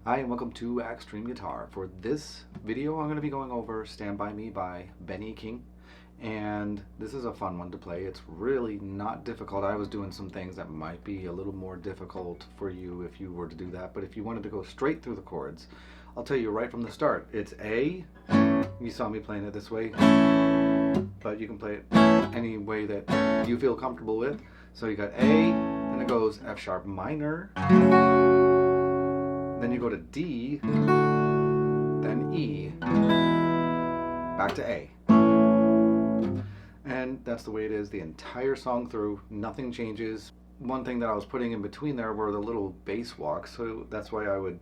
Hi and welcome to Axtreme-Guitar. For this video I'm going to be going over Stand By Me by Benny King, and this is a fun one to play. It's really not difficult. I was doing some things that might be a little more difficult for you if you were to do that, but if you wanted to go straight through the chords, I'll tell you right from the start. It's A. You saw me playing it this way, but you can play it any way that you feel comfortable with. So you got A, then it goes F sharp minor, then you go to D, then E, back to A. And that's the way it is the entire song through. Nothing changes. One thing that I was putting in between there were the little bass walks, so that's why I would...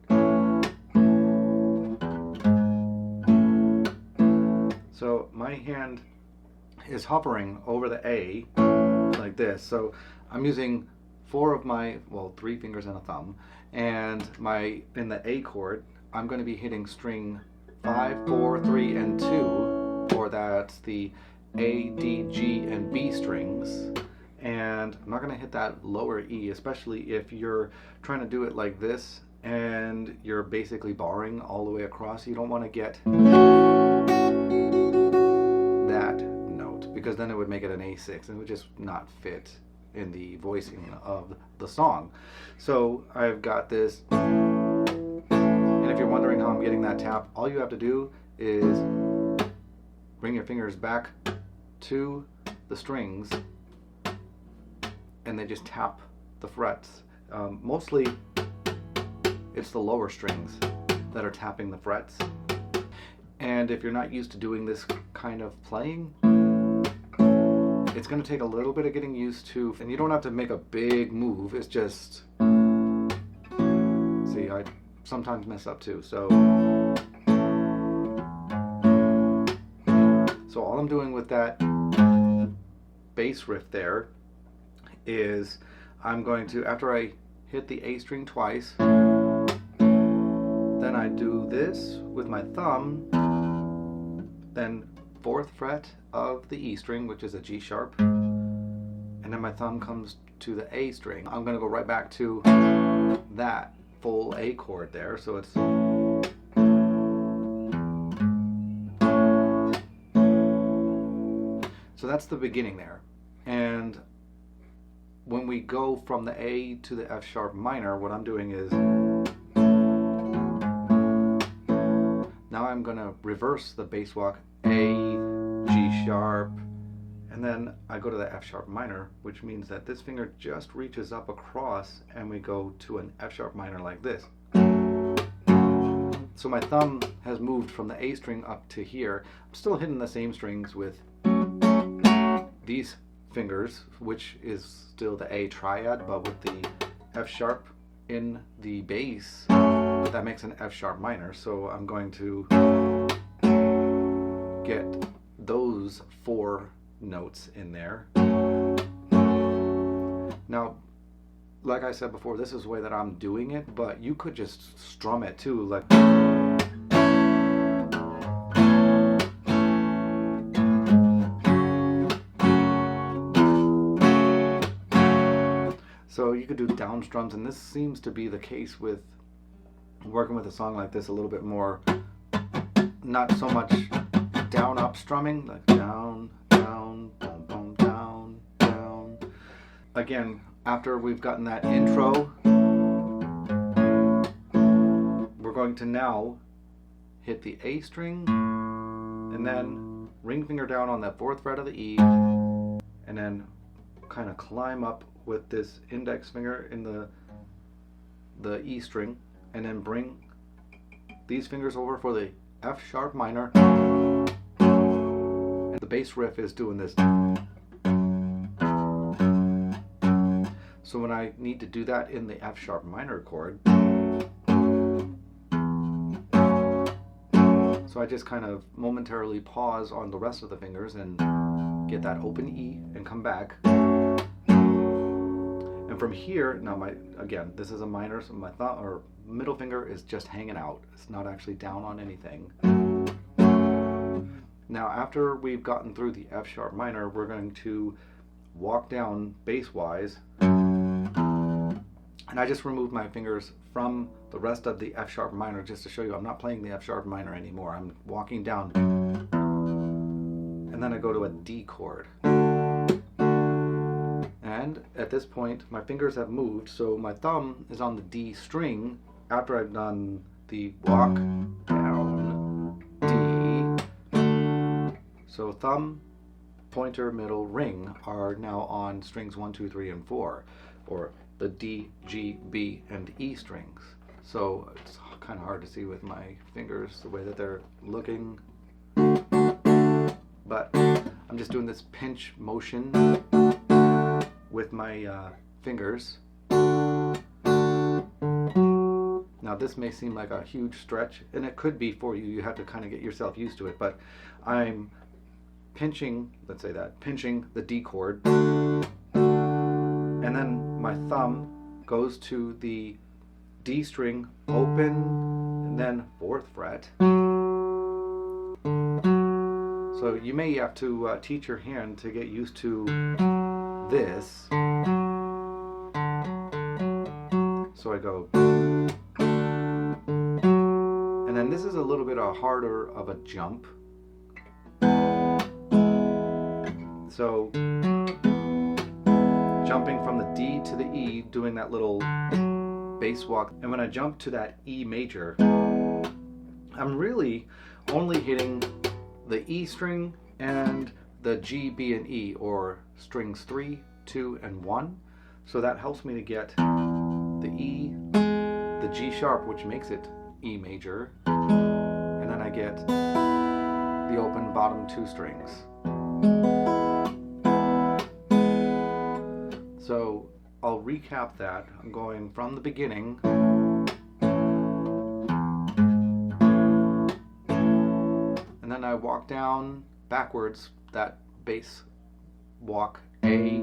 So my hand is hovering over the A like this. So I'm using three fingers and a thumb, and in the A chord I'm going to be hitting string 5, 4, 3, and 2, or that's the A, D, G, and B strings, and I'm not going to hit that lower E, especially if you're trying to do it like this and you're basically barring all the way across. You don't want to get that note, because then it would make it an A6 and it would just not fit in the voicing of the song. So I've got this, and if you're wondering how I'm getting that tap, all you have to do is bring your fingers back to the strings and they just tap the frets. Mostly it's the lower strings that are tapping the frets, and if you're not used to doing this kind of playing, it's going to take a little bit of getting used to, and you don't have to make a big move. It's just, see, I sometimes mess up too. So all I'm doing with that bass riff there is I'm going to, after I hit the A string twice, then I do this with my thumb, then 4th fret of the E string, which is a G sharp, and then my thumb comes to the A string. I'm going to go right back to that full A chord there, so it's... So that's the beginning there. And when we go from the A to the F sharp minor, what I'm doing is, now I'm going to reverse the bass walk, A, G sharp, and then I go to the F sharp minor, which means that this finger just reaches up across and we go to an F sharp minor like this. So my thumb has moved from the A string up to here. I'm still hitting the same strings with these fingers, which is still the A triad, but with the F sharp in the bass, that makes an F sharp minor. So I'm going to get those 4 notes in there. Now, like I said before, this is the way that I'm doing it, but you could just strum it too, like... So you could do down strums, and this seems to be the case with working with a song like this a little bit more, not so much down up strumming, like down, down, boom, boom, down, down. Again, after we've gotten that intro, we're going to now hit the A string, and then ring finger down on that 4th fret of the E, and then kind of climb up with this index finger in the E string, and then bring these fingers over for the F sharp minor. And the bass riff is doing this. So when I need to do that in the F sharp minor chord, so I just kind of momentarily pause on the rest of the fingers and get that open E and come back. And from here, now again, this is a minor, so my thumb or middle finger is just hanging out. It's not actually down on anything. Now after we've gotten through the F sharp minor, we're going to walk down bass wise, and And I just removed my fingers from the rest of the F sharp minor just to show you I'm not playing the F sharp minor anymore. I'm walking down, and then I go to a D chord. And at this point, my fingers have moved, so my thumb is on the D string after I've done the walk down D. So thumb, pointer, middle, ring are now on strings 1, 2, 3, and 4, or the D, G, B, and E strings. So it's kind of hard to see with my fingers the way that they're looking, but I'm just doing this pinch motion with my fingers. Now this may seem like a huge stretch, and it could be for you. You have to kind of get yourself used to it, but I'm pinching, let's say that, pinching the D chord, and then my thumb goes to the D string open, and then 4th fret. So you may have to teach your hand to get used to this. So I go, and then this is a little bit harder of a jump. So jumping from the D to the E, doing that little bass walk, and when I jump to that E major, I'm really only hitting the E string and the G, B, and E, or strings 3, 2, and 1. So that helps me to get the E, the G sharp, which makes it E major, and then I get the open bottom 2 strings. So I'll recap that. I'm going from the beginning, and then I walk down backwards that bass walk, A,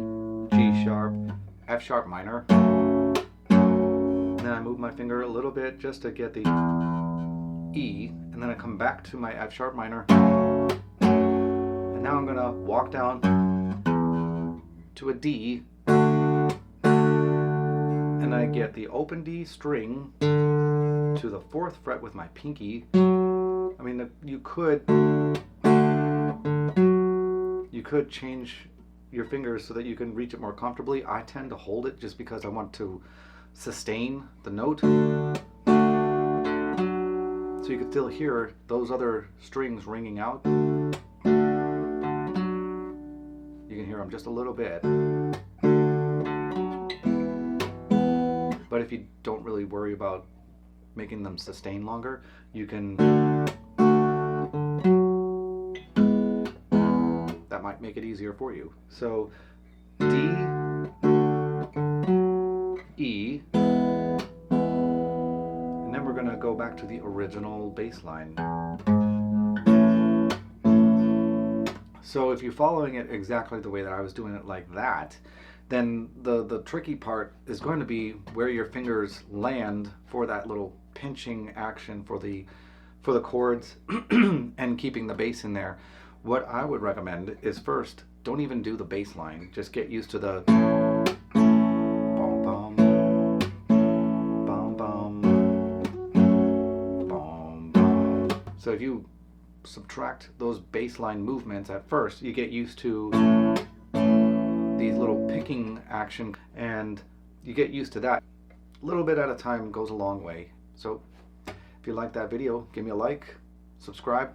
G sharp, F sharp minor. And then I move my finger a little bit just to get the E, and then I come back to my F sharp minor. And now I'm gonna walk down to a D, and I get the open D string to the 4th fret with my pinky. I mean, you could change your fingers so that you can reach it more comfortably. I tend to hold it just because I want to sustain the note. So you can still hear those other strings ringing out. You can hear them just a little bit. But if you don't really worry about making them sustain longer, you can, that might make it easier for you. So D, E, and then we're going to go back to the original bass line. So if you're following it exactly the way that I was doing it, like that, then the tricky part is going to be where your fingers land for that little pinching action for the chords and keeping the bass in there. What I would recommend is first, don't even do the bass line. Just get used to the bum bum bum bum bum bum. So if you subtract those bass line movements at first, you get used to these little picking action, and you get used to that. A little bit at a time goes a long way. So if you like that video, give me a like, subscribe,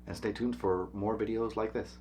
and stay tuned for more videos like this.